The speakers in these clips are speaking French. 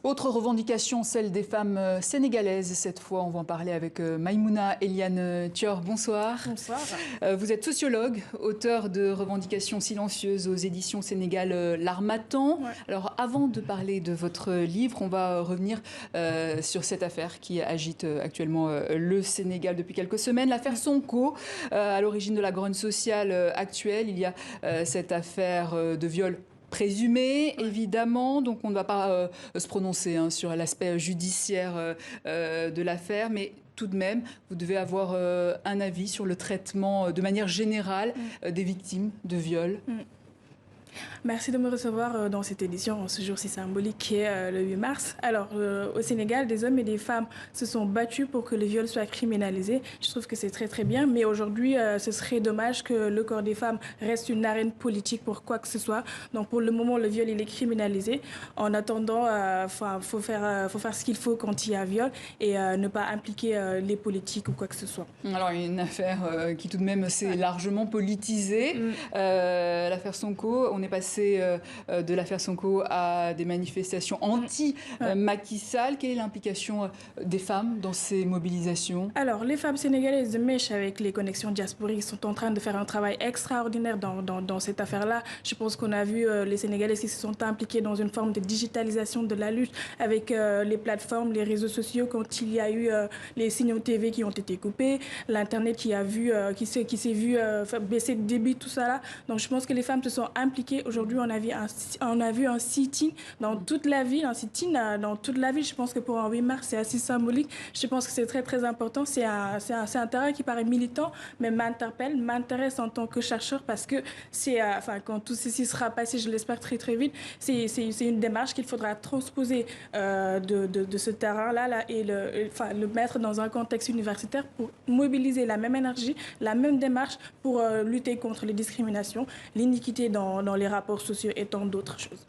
Autre revendication, celle des femmes sénégalaises. Cette fois, on va en parler avec Maïmouna Eliane Thior. Bonsoir. Bonsoir. Vous êtes sociologue, auteur de Revendications silencieuses aux éditions Sénégal L'Harmattan. Ouais. Alors, avant de parler de votre livre, on va revenir sur cette affaire qui agite actuellement le Sénégal depuis quelques semaines. L'affaire Sonko, à l'origine de la grogne sociale actuelle. Il y a cette affaire de viol présumé, évidemment, donc on ne va pas se prononcer sur l'aspect judiciaire de l'affaire, mais tout de même, vous devez avoir un avis sur le traitement de manière générale des victimes de viol. Merci de me recevoir dans cette édition, ce jour si symbolique qui est le 8 mars. Alors, au Sénégal, des hommes et des femmes se sont battus pour que le viol soit criminalisé. Je trouve que c'est très très bien, mais aujourd'hui, ce serait dommage que le corps des femmes reste une arène politique pour quoi que ce soit. Donc, pour le moment, le viol, il est criminalisé. En attendant, faut faire ce qu'il faut quand il y a viol et ne pas impliquer les politiques ou quoi que ce soit. Alors, une affaire qui tout de même s'est largement politisée. L'affaire Sonko, on est passé de l'affaire Sonko à des manifestations anti-Macky Sall. Quelle est l'implication des femmes dans ces mobilisations? Alors, les femmes sénégalaises de mèche avec les connexions diasporiques sont en train de faire un travail extraordinaire dans cette affaire-là. Je pense qu'on a vu les Sénégalaises qui se sont impliquées dans une forme de digitalisation de la lutte avec les plateformes, les réseaux sociaux, quand il y a eu les signaux TV qui ont été coupés, l'Internet qui s'est vu baisser de débit, tout ça là. Donc, je pense que les femmes se sont impliquées. Aujourd'hui, on a vu un sitting dans toute la ville, dans toute la ville. Je pense que pour un 8 mars, c'est assez symbolique. Je pense que c'est très, très important. C'est un terrain qui paraît militant, mais m'intéresse en tant que chercheur parce que quand tout ceci sera passé, je l'espère très, très vite, c'est une démarche qu'il faudra transposer de ce terrain-là et le mettre dans un contexte universitaire pour mobiliser la même énergie, la même démarche pour lutter contre les discriminations, l'iniquité dans les rapports sociaux et tant d'autres choses.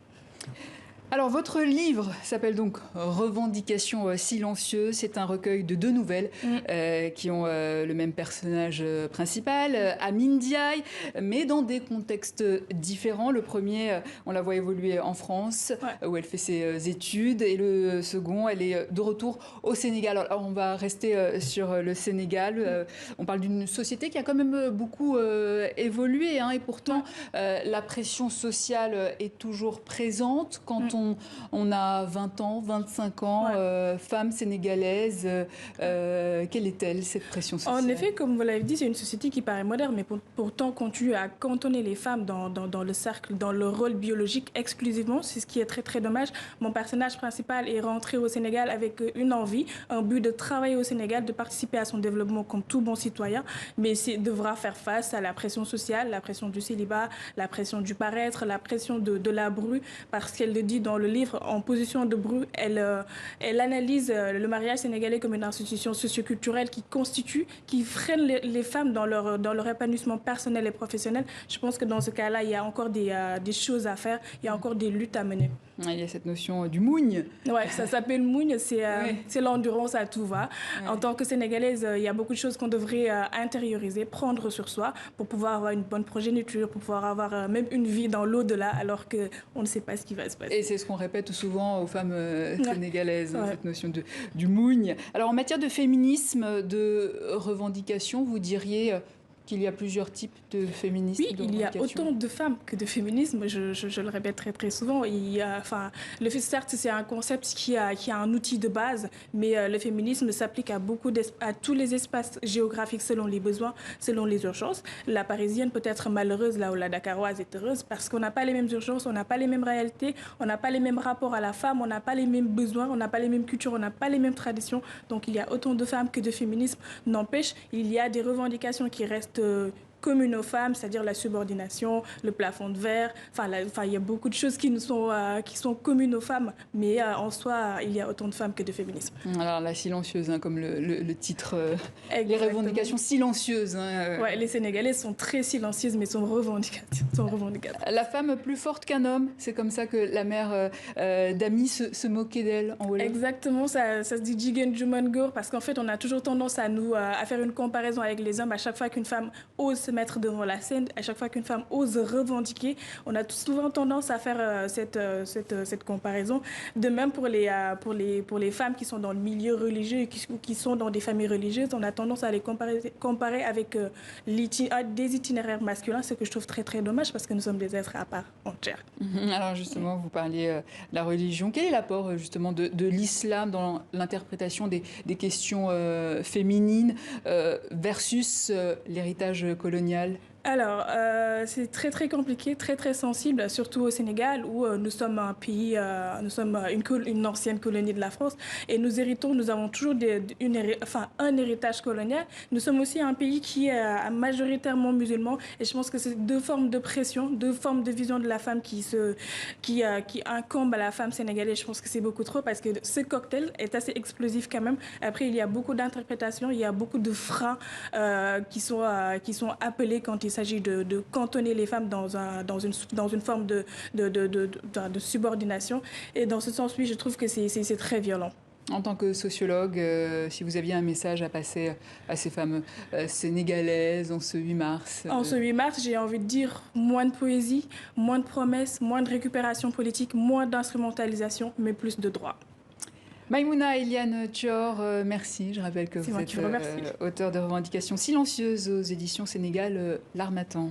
Alors, votre livre s'appelle donc Revendications silencieuses. C'est un recueil de 2 nouvelles qui ont le même personnage principal, Amine Diaye, mais dans des contextes différents. Le premier, on la voit évoluer en France, où elle fait ses études, et le second, elle est de retour au Sénégal. Alors, on va rester sur le Sénégal. On parle d'une société qui a quand même beaucoup évolué, et pourtant, la pression sociale est toujours présente quand on a 20 ans, 25 ans, femme sénégalaise. Quelle est-elle, cette pression sociale? En effet, comme vous l'avez dit, c'est une société qui paraît moderne, mais pourtant continue à cantonner les femmes dans le cercle, dans le rôle biologique exclusivement. C'est ce qui est très, très dommage. Mon personnage principal est rentré au Sénégal avec une envie, un but de travailler au Sénégal, de participer à son développement comme tout bon citoyen, mais devra faire face à la pression sociale, la pression du célibat, la pression du paraître, la pression de la bru, parce qu'elle le dit dans le livre, en position de bru, elle analyse le mariage sénégalais comme une institution socioculturelle qui freine les femmes dans leur épanouissement personnel et professionnel. Je pense que dans ce cas-là, il y a encore des choses à faire, il y a encore des luttes à mener. Il y a cette notion du mougne. Ouais, ça s'appelle mougne, c'est l'endurance à tout va. En tant que Sénégalaise, il y a beaucoup de choses qu'on devrait intérioriser, prendre sur soi pour pouvoir avoir une bonne progéniture, pour pouvoir avoir même une vie dans l'au-delà, alors qu'on ne sait pas ce qui va se passer. Et c'est ce qu'on répète souvent aux femmes sénégalaises, cette notion du mougne. Alors en matière de féminisme, de revendication, vous diriez qu'il y a plusieurs types de féminisme? Oui, il y a autant de femmes que de féminisme, je le répète très très souvent. Certes, c'est un concept qui a un outil de base, mais le féminisme s'applique à tous les espaces géographiques selon les besoins, selon les urgences. La parisienne peut être malheureuse là où la dakaroise est heureuse parce qu'on n'a pas les mêmes urgences, on n'a pas les mêmes réalités, on n'a pas les mêmes rapports à la femme, on n'a pas les mêmes besoins, on n'a pas les mêmes cultures, on n'a pas les mêmes traditions. Donc il y a autant de femmes que de féminisme. N'empêche, il y a des revendications qui restent communes aux femmes, c'est-à-dire la subordination, le plafond de verre. Il y a beaucoup de choses qui sont communes aux femmes, mais en soi, il y a autant de femmes que de féminisme. Alors la silencieuse, comme le titre, les revendications silencieuses. Ouais, les Sénégalaises sont très silencieuses, mais sont revendicatrices. La femme plus forte qu'un homme, c'est comme ça que la mère d'Amy se moquait d'elle en wolof. Exactement, ça se dit Jigen Juman Gor, parce qu'en fait, on a toujours tendance à faire une comparaison avec les hommes à chaque fois qu'une femme ose se mettre devant la scène, à chaque fois qu'une femme ose revendiquer, on a souvent tendance à faire cette comparaison. De même pour les femmes qui sont dans le milieu religieux et qui sont dans des familles religieuses, on a tendance à les comparer avec des itinéraires masculins, ce que je trouve très très dommage parce que nous sommes des êtres à part entière. Alors justement, vous parliez de la religion. Quel est l'apport justement de l'islam dans l'interprétation des questions féminines versus l'héritage colonial? Alors, c'est très très compliqué, très très sensible, surtout au Sénégal où nous sommes un pays, nous sommes une ancienne colonie de la France et nous avons toujours un héritage colonial. Nous sommes aussi un pays qui est majoritairement musulman et je pense que c'est deux formes de pression, deux formes de vision de la femme qui incombent à la femme sénégalaise. Je pense que c'est beaucoup trop parce que ce cocktail est assez explosif quand même. Après, il y a beaucoup d'interprétations, il y a beaucoup de freins qui sont appelés quand il s'agit de cantonner les femmes dans une forme de subordination. Et dans ce sens, oui, je trouve que c'est très violent. En tant que sociologue, si vous aviez un message à passer à ces femmes sénégalaises en ce 8 mars En ce 8 mars, j'ai envie de dire moins de poésie, moins de promesses, moins de récupération politique, moins d'instrumentalisation, mais plus de droits. Maïmouna Eliane Thior, merci. Je rappelle que vous êtes auteure de revendications silencieuses aux éditions Sénégal L'Harmattan.